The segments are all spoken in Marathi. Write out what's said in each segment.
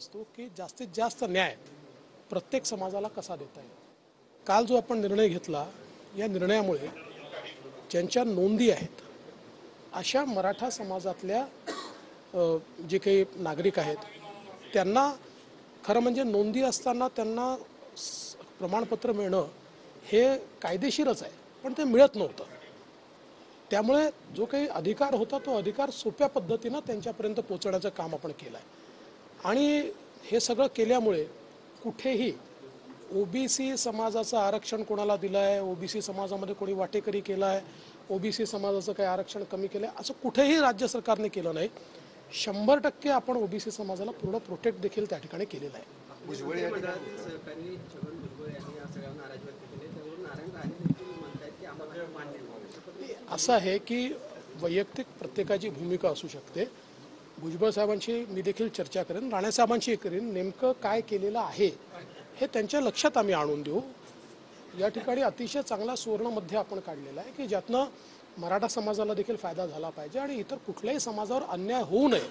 असतो की जास्तीत जास्त न्याय प्रत्येक समाजाला कसा देता येईल। काल जो आपण निर्णय घेतला, या निर्णयामुळे ज्यांच्या नोंदी आहेत अशा मराठा समाजातल्या जे काही नागरिक आहेत त्यांना खरं म्हणजे नोंदी असताना त्यांना प्रमाणपत्र मिळणं हे कायदेशीरच आहे, पण ते मिळत नव्हतं। त्यामुळे जो काही अधिकार होता तो अधिकार सोप्या पद्धतीनं त्यांच्यापर्यंत पोहोचवण्याचं काम आपण केलं आहे। आणि हे सगळं केल्यामुळे कुठेही ओबीसी समाजाचं आरक्षण कोणाला दिलं आहे, ओबीसी समाजामध्ये कोणी वाटेकरी केला आहे, ओबीसी समाजाचं काही आरक्षण कमी केलं आहे असं कुठेही राज्य सरकारने केलं नाही। 100% आपण ओबीसी समाजाला पूर्ण प्रोटेक्ट देखील त्या ठिकाणी केलेलं आहे। असं आहे की वैयक्तिक प्रत्येकाची भूमिका असू शकते। भुजबळ साहेबांशी मी देखील चर्चा करेन, राणे साहेबांशी करेन, नेमकं काय केलेलं आहे हे त्यांच्या लक्षात आम्ही आणून देऊ। या ठिकाणी अतिशय चांगला सुवर्णमध्य आपण काढलेला आहे की ज्यातनं मराठा समाजाला देखील फायदा झाला पाहिजे आणि इतर कुठल्याही समाजावर अन्याय होऊ नये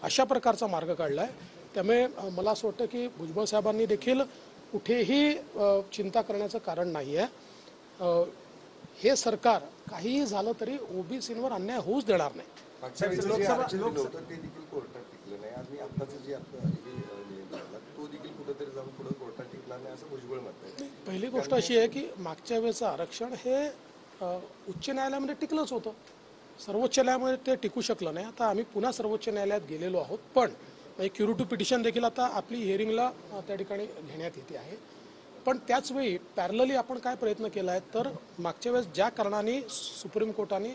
अशा प्रकारचा मार्ग काढला आहे। त्यामुळे मला असं वाटतं की भुजबळ साहेबांनी देखील कुठेही चिंता करण्याचं कारण नाही आहे। हे सरकार काहीही झालं तरी ओबीसींवर अन्याय होऊच देणार नाही। पहिली गोष्ट अशी आहे की मागच्या वेळेचं आरक्षण हे उच्च न्यायालयामध्ये टिकलंच होतं, सर्वोच्च न्यायालयामध्ये ते टिकू शकलं नाही। आता आम्ही पुन्हा सर्वोच्च न्यायालयात गेलेलो आहोत, पण क्युरेटिव्ह पिटिशन देखील आता आपली हिअरिंगला त्या ठिकाणी घेण्यात येते आहे। पण त्याचवेळी पॅरलली आपण काय प्रयत्न केला आहे तर मागच्या वेळेस ज्या कारणाने सुप्रीम कोर्टाने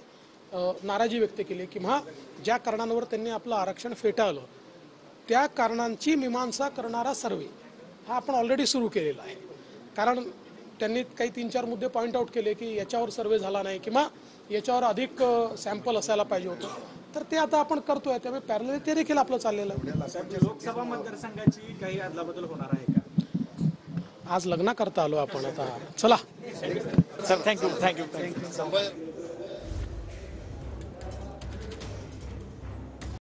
नाराजी व्यक्त केली किंवा ज्या कारणांवर त्यांनी आपलं आरक्षण फेटाळलं त्या कारणांची मीमांसा करणारा सर्वे हा आपण ऑलरेडी सुरू केलेला आहे। कारण त्यांनी काही 3-4 मुद्दे पॉईंट आउट केले की याच्यावर सर्वे झाला नाही किंवा याच्यावर अधिक सॅम्पल असायला पाहिजे होतं, तर ते आता आपण करतोय। त्यामुळे पॅरलली ते देखील आपलं चाललेलं आहे। लोकसभा मतदारसंघाची काही अदलाबदल होणार आहे का? आज लग्न करता आलो आपण आता, चला सर, थँक्यू.